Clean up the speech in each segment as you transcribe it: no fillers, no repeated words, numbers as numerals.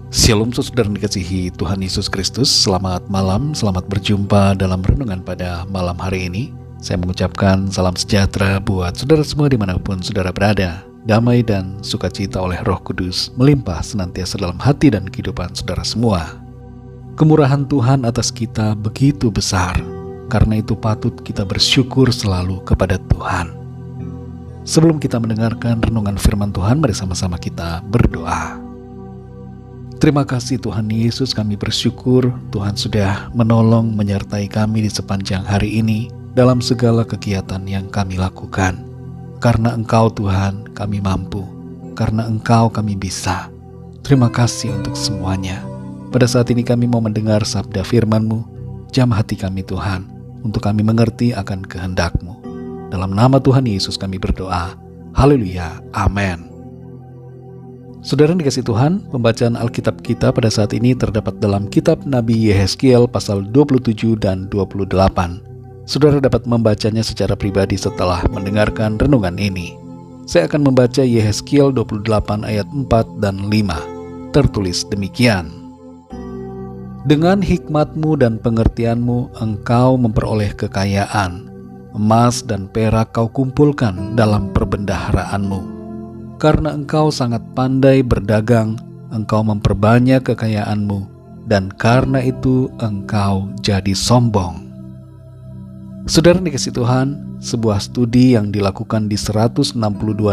Shalom saudara dikasihi Tuhan Yesus Kristus. Selamat malam, selamat berjumpa dalam renungan pada malam hari ini. Saya mengucapkan salam sejahtera buat saudara semua dimanapun saudara berada. Damai dan sukacita oleh Roh Kudus melimpah senantiasa dalam hati dan kehidupan saudara semua. Kemurahan Tuhan atas kita begitu besar, karena itu patut kita bersyukur selalu kepada Tuhan. Sebelum kita mendengarkan renungan firman Tuhan, mari sama-sama kita berdoa. Terima kasih Tuhan Yesus, kami bersyukur Tuhan sudah menolong menyertai kami di sepanjang hari ini dalam segala kegiatan yang kami lakukan. Karena Engkau Tuhan kami mampu, karena Engkau kami bisa. Terima kasih untuk semuanya. Pada saat ini kami mau mendengar sabda firman-Mu. Jam hati kami Tuhan, untuk kami mengerti akan kehendak-Mu. Dalam nama Tuhan Yesus kami berdoa. Haleluya, amin. Saudara dikasih Tuhan, pembacaan Alkitab kita pada saat ini terdapat dalam kitab Nabi Yehezkiel pasal 27 dan 28. Saudara dapat membacanya secara pribadi setelah mendengarkan renungan ini. Saya akan membaca Yehezkiel 28 ayat 4 dan 5. Tertulis demikian. Dengan hikmatmu dan pengertianmu engkau memperoleh kekayaan. Emas dan perak kau kumpulkan dalam perbendaharaanmu. Karena engkau sangat pandai berdagang, engkau memperbanyak kekayaanmu, dan karena itu engkau jadi sombong. Saudara dikasih Tuhan, sebuah studi yang dilakukan di 162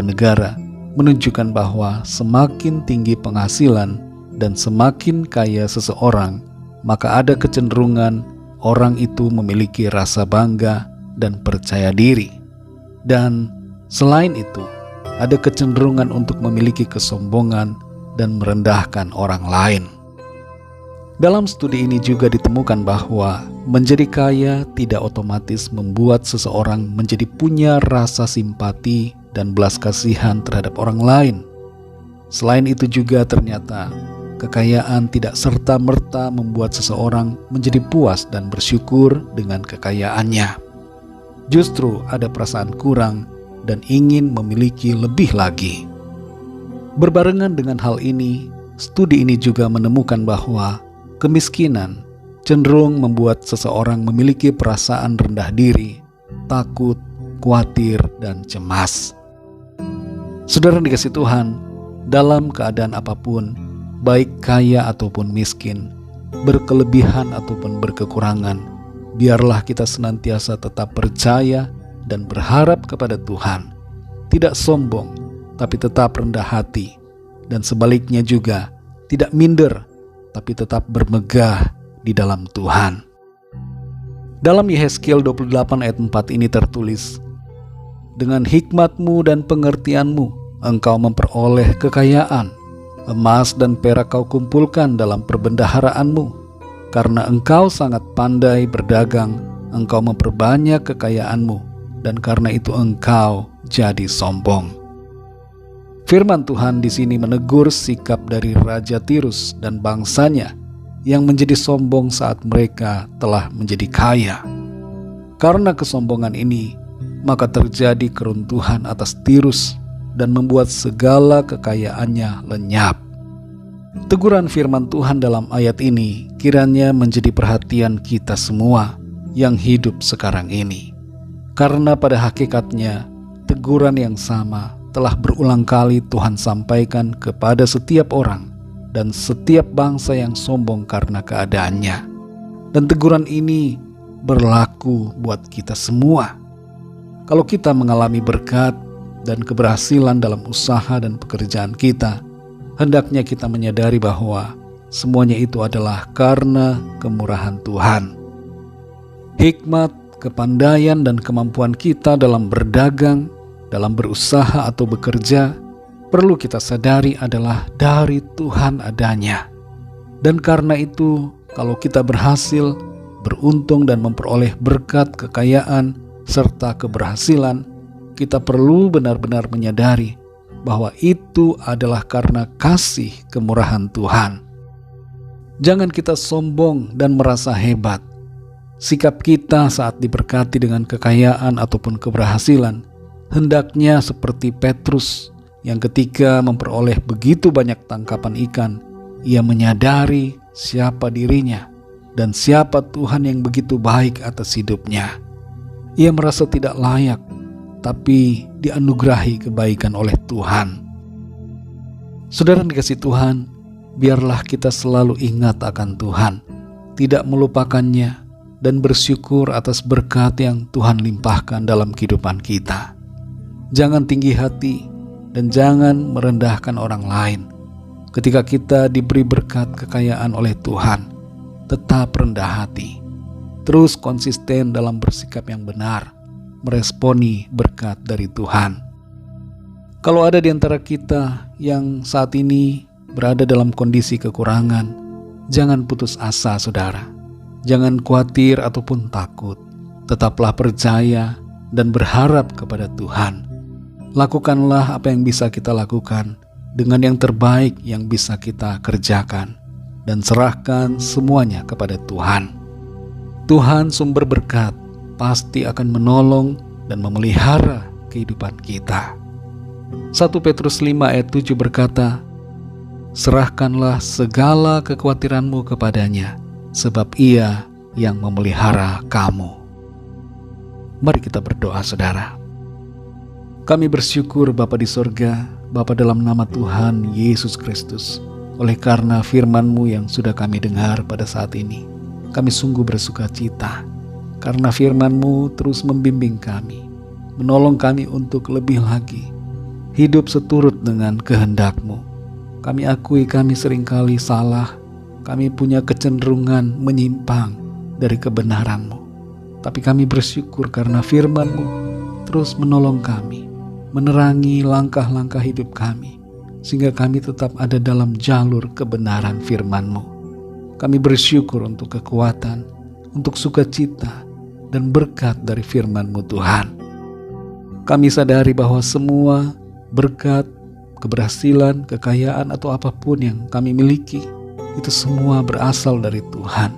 negara menunjukkan bahwa semakin tinggi penghasilan dan semakin kaya seseorang, maka ada kecenderungan orang itu memiliki rasa bangga dan percaya diri. Dan selain itu, ada kecenderungan untuk memiliki kesombongan dan merendahkan orang lain. Dalam studi ini juga ditemukan bahwa menjadi kaya tidak otomatis membuat seseorang menjadi punya rasa simpati dan belas kasihan terhadap orang lain. Selain itu juga ternyata kekayaan tidak serta-merta membuat seseorang menjadi puas dan bersyukur dengan kekayaannya. Justru ada perasaan kurang dan ingin memiliki lebih lagi. Berbarengan dengan hal ini, studi ini juga menemukan bahwa kemiskinan cenderung membuat seseorang memiliki perasaan rendah diri, takut, khawatir, dan cemas. Saudara dikasih Tuhan, dalam keadaan apapun, baik kaya ataupun miskin, berkelebihan ataupun berkekurangan, biarlah kita senantiasa tetap percaya dan berharap kepada Tuhan, tidak sombong, tapi tetap rendah hati, dan sebaliknya juga tidak minder, tapi tetap bermegah di dalam Tuhan. Dalam Yehezkiel 28 ayat 4 ini tertulis, dengan hikmatmu dan pengertianmu, engkau memperoleh kekayaan, emas dan perak kau kumpulkan dalam perbendaharaanmu, karena engkau sangat pandai berdagang, engkau memperbanyak kekayaanmu, dan karena itu engkau jadi sombong. Firman Tuhan di sini menegur sikap dari Raja Tirus dan bangsanya yang menjadi sombong saat mereka telah menjadi kaya. Karena kesombongan ini, maka terjadi keruntuhan atas Tirus dan membuat segala kekayaannya lenyap. Teguran firman Tuhan dalam ayat ini kiranya menjadi perhatian kita semua yang hidup sekarang ini. Karena pada hakikatnya, teguran yang sama telah berulang kali Tuhan sampaikan kepada setiap orang dan setiap bangsa yang sombong karena keadaannya. Dan teguran ini berlaku buat kita semua. Kalau kita mengalami berkat dan keberhasilan dalam usaha dan pekerjaan kita, hendaknya kita menyadari bahwa semuanya itu adalah karena kemurahan Tuhan. Hikmat, kepandaian dan kemampuan kita dalam berdagang, dalam berusaha atau bekerja, perlu kita sadari adalah dari Tuhan adanya. Dan karena itu, kalau kita berhasil, beruntung dan memperoleh berkat, kekayaan, serta keberhasilan, kita perlu benar-benar menyadari bahwa itu adalah karena kasih kemurahan Tuhan. Jangan kita sombong dan merasa hebat. Sikap kita saat diberkati dengan kekayaan ataupun keberhasilan hendaknya seperti Petrus yang ketika memperoleh begitu banyak tangkapan ikan, ia menyadari siapa dirinya dan siapa Tuhan yang begitu baik atas hidupnya. Ia merasa tidak layak, tapi dianugerahi kebaikan oleh Tuhan. Saudara dikasih Tuhan, biarlah kita selalu ingat akan Tuhan, tidak melupakannya, dan bersyukur atas berkat yang Tuhan limpahkan dalam kehidupan kita. Jangan tinggi hati dan jangan merendahkan orang lain. Ketika kita diberi berkat kekayaan oleh Tuhan, tetap rendah hati. Terus konsisten dalam bersikap yang benar, meresponi berkat dari Tuhan. Kalau ada di antara kita yang saat ini berada dalam kondisi kekurangan, jangan putus asa, saudara. Jangan khawatir ataupun takut. Tetaplah percaya dan berharap kepada Tuhan. Lakukanlah apa yang bisa kita lakukan dengan yang terbaik yang bisa kita kerjakan, dan serahkan semuanya kepada Tuhan. Tuhan sumber berkat pasti akan menolong dan memelihara kehidupan kita. 1 Petrus 5 ayat 7 berkata, serahkanlah segala kekhawatiranmu kepadanya, sebab ia yang memelihara kamu. Mari kita berdoa, saudara. Kami bersyukur Bapa di sorga, Bapa dalam nama Tuhan Yesus Kristus, oleh karena firman-Mu yang sudah kami dengar pada saat ini. Kami sungguh bersuka cita, karena firman-Mu terus membimbing kami, menolong kami untuk lebih lagi hidup seturut dengan kehendak-Mu. Kami akui kami seringkali salah, kami punya kecenderungan menyimpang dari kebenaran-Mu. Tapi kami bersyukur karena firman-Mu terus menolong kami, menerangi langkah-langkah hidup kami, sehingga kami tetap ada dalam jalur kebenaran firman-Mu. Kami bersyukur untuk kekuatan, untuk sukacita, dan berkat dari firman-Mu Tuhan. Kami sadari bahwa semua berkat, keberhasilan, kekayaan, atau apapun yang kami miliki, itu semua berasal dari Tuhan.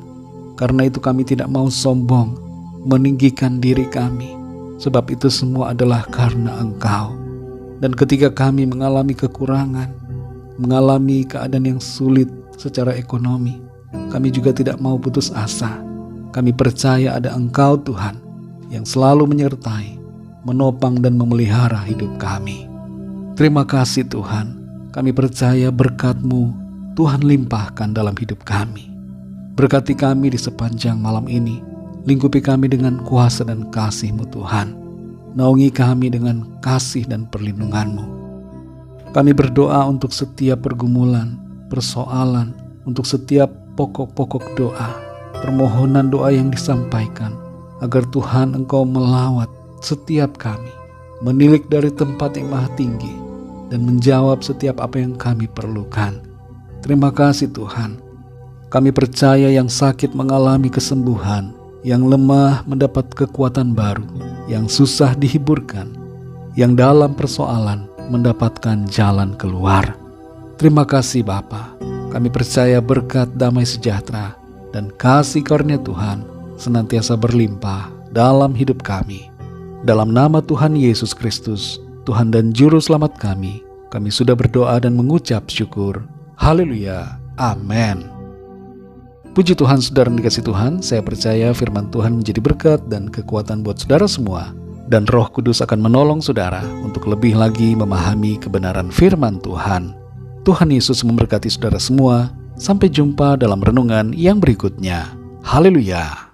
Karena itu kami tidak mau sombong, meninggikan diri kami, sebab itu semua adalah karena Engkau. Dan ketika kami mengalami kekurangan, mengalami keadaan yang sulit secara ekonomi, kami juga tidak mau putus asa. Kami percaya ada Engkau Tuhan yang selalu menyertai, menopang dan memelihara hidup kami. Terima kasih Tuhan, kami percaya berkat-Mu Tuhan limpahkan dalam hidup kami. Berkati kami di sepanjang malam ini, lingkupi kami dengan kuasa dan kasih-Mu Tuhan. Naungi kami dengan kasih dan perlindungan-Mu. Kami berdoa untuk setiap pergumulan, persoalan, untuk setiap pokok-pokok doa, permohonan doa yang disampaikan, agar Tuhan Engkau melawat setiap kami, menilik dari tempat yang maha tinggi, dan menjawab setiap apa yang kami perlukan. Terima kasih Tuhan. Kami percaya yang sakit mengalami kesembuhan, yang lemah mendapat kekuatan baru, yang susah dihiburkan, yang dalam persoalan mendapatkan jalan keluar. Terima kasih Bapa. Kami percaya berkat damai sejahtera dan kasih karunia Tuhan senantiasa berlimpah dalam hidup kami. Dalam nama Tuhan Yesus Kristus, Tuhan dan Juru Selamat kami sudah berdoa dan mengucap syukur. Haleluya. Amin. Puji Tuhan, saudara dikasih Tuhan, saya percaya firman Tuhan menjadi berkat dan kekuatan buat saudara semua. Dan Roh Kudus akan menolong saudara untuk lebih lagi memahami kebenaran firman Tuhan. Tuhan Yesus memberkati saudara semua. Sampai jumpa dalam renungan yang berikutnya. Haleluya.